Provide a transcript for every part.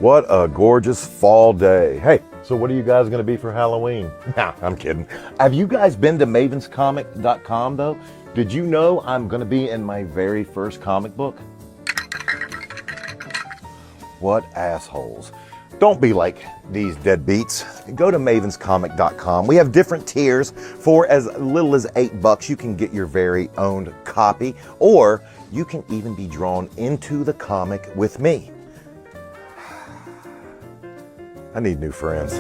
What a gorgeous fall day. Hey, so what are you guys going to be for Halloween? Nah, I'm kidding. Have you guys been to mavenscomic.com though? Did you know I'm going to be in my very first comic book? What assholes. Don't be like these deadbeats. Go to mavenscomic.com. We have different tiers. For as little as $8, you can get your very own copy, or you can even be drawn into the comic with me. I need new friends.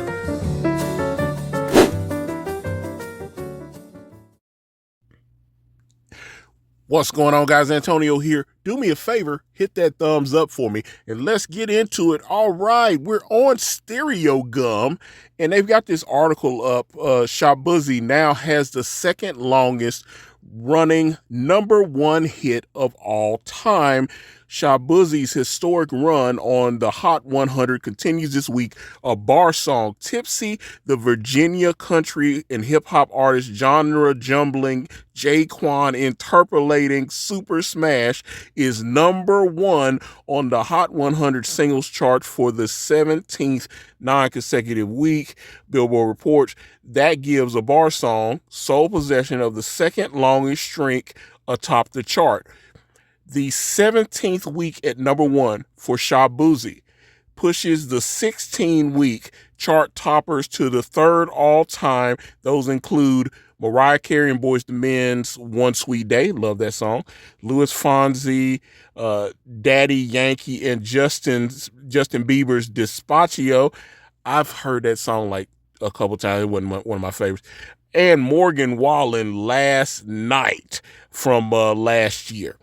What's going on, guys? Antonio here. Do me a favor, hit that thumbs up for me, and let's get into it. All right, we're on Stereo Gum, and they've got this article up. Shaboozey now has the second longest running #1 hit of all time. Shaboozey's historic run on the Hot 100 continues this week. A bar song, Tipsy, the Virginia country and hip-hop artist genre jumbling Jaquan interpolating Super Smash, is #1 on the Hot 100 singles chart for the 17th non-consecutive week. Billboard reports that gives a bar song sole possession of the second longest streak atop the chart. The 17th week at #1 for Shaboozey pushes the 16-week chart toppers to the third all-time. Those include Mariah Carey and Boyz II Men's One Sweet Day, love that song, Louis Fonsi, Daddy Yankee, and Justin Bieber's Despacio. I've heard that song like a couple times. It wasn't one of my favorites. And Morgan Wallen, Last Night from last year.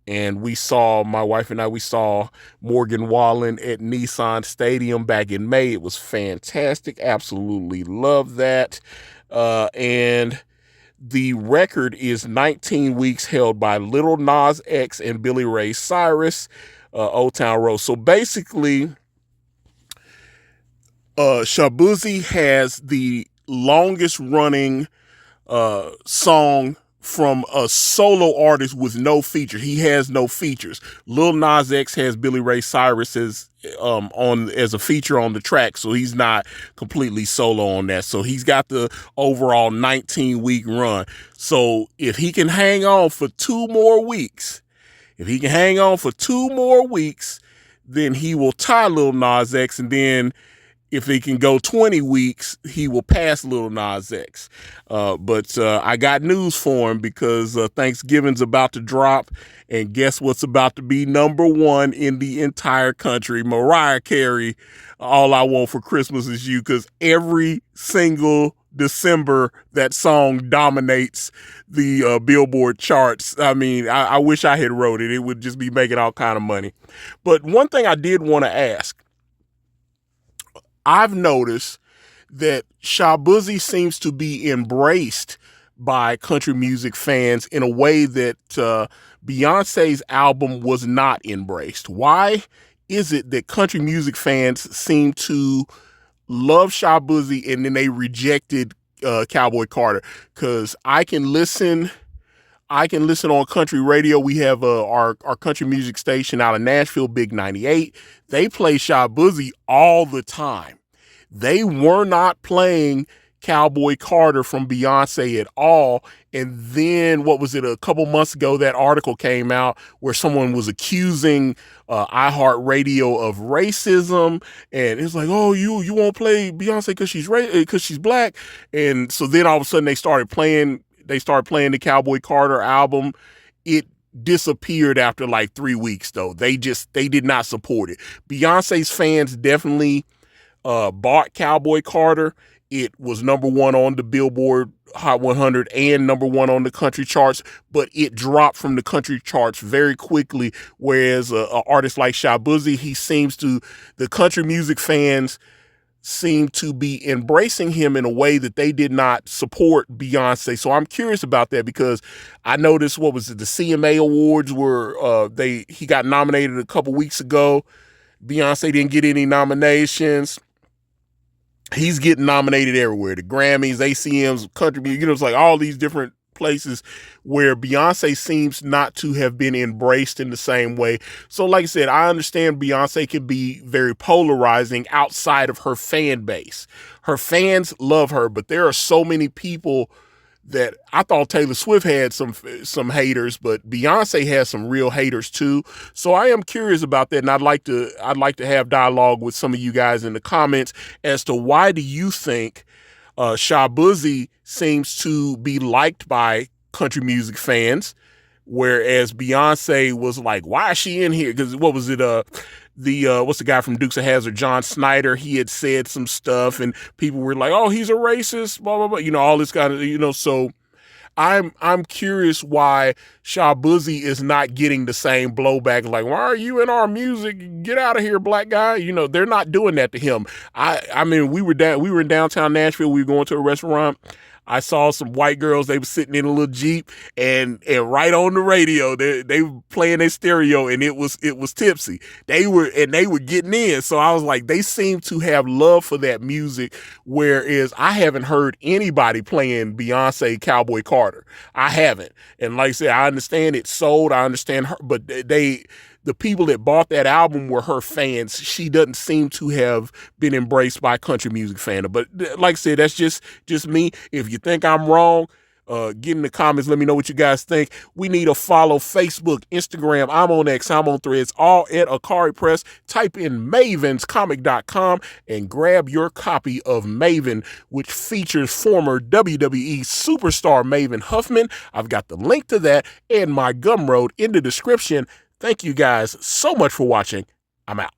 And my wife and I saw Morgan Wallen at Nissan Stadium back in May. It was fantastic. Absolutely love that. And the record is 19 weeks held by Lil Nas X and Billy Ray Cyrus, Old Town Road. So basically, Shaboozey has the longest running song from a solo artist with no feature. He has no features. Lil Nas X has Billy Ray Cyrus as a feature on the track, so he's not completely solo on that. So he's got the overall 19-week run. So if he can hang on for 2 more weeks, then he will tie Lil Nas X, and then if he can go 20 weeks, he will pass Lil Nas X. But I got news for him, because Thanksgiving's about to drop, and guess what's about to be #1 in the entire country? Mariah Carey, All I Want for Christmas Is You, because every single December that song dominates the Billboard charts. I mean, I wish I had wrote it. It would just be making all kind of money. But one thing I did want to ask, I've noticed that Shaboozey seems to be embraced by country music fans in a way that Beyonce's album was not embraced. Why is it that country music fans seem to love Shaboozey and then they rejected Cowboy Carter? Because I can listen on country radio. We have our country music station out of Nashville, Big 98. They play Shaboozey all the time. They were not playing Cowboy Carter from Beyonce at all. And then, what was it, a couple months ago, that article came out where someone was accusing iHeartRadio of racism. And it's like, oh, you won't play Beyonce because she's black. And so then all of a sudden they started playing the Cowboy Carter album. It disappeared after like 3 weeks, though. They did not support it. Beyonce's fans definitely bought Cowboy Carter. It was #1 on the Billboard Hot 100 and #1 on the country charts, but it dropped from the country charts very quickly. Whereas an artist like Shaboozey, the country music fans seem to be embracing him in a way that they did not support Beyonce. So I'm curious about that, because I noticed, the CMA Awards were he got nominated a couple weeks ago. Beyonce didn't get any nominations. He's getting nominated everywhere. The Grammys, ACMs, country music, it's like all these different places where Beyonce seems not to have been embraced in the same way. So like I said, I understand Beyonce can be very polarizing outside of her fan base. Her fans love her, but there are so many people that I thought Taylor Swift had some haters, but Beyonce has some real haters too. So I am curious about that, and I'd like to have dialogue with some of you guys in the comments as to why do you think Shaboozey seems to be liked by country music fans, whereas Beyonce was like, why is she in here? Because what was it? What's the guy from Dukes of Hazzard, John Snyder? He had said some stuff, and people were like, oh, he's a racist, blah blah blah. You know, all this kind of, you know. So I'm curious why Shaboozey is not getting the same blowback. Like, why are you in our music? Get out of here, black guy. You know, they're not doing that to him. I mean, we were in downtown Nashville. We were going to a restaurant. I saw some white girls. They were sitting in a little Jeep, and right on the radio, they were playing their stereo, and it was Tipsy. They were getting in. So I was like, they seem to have love for that music, whereas I haven't heard anybody playing Beyonce Cowboy Carter. I haven't. And like I said, I understand it sold. I understand her, but the people that bought that album were her fans. She doesn't seem to have been embraced by country music fandom. But like I said, that's just me. If you think I'm wrong, get in the comments. Let me know what you guys think. We need to follow Facebook, Instagram. I'm on X. I'm on Threads. All at Ikari Press. Type in mavenscomic.com and grab your copy of Maven, which features former WWE superstar Maven Huffman. I've got the link to that and my Gumroad in the description. Thank you guys so much for watching. I'm out.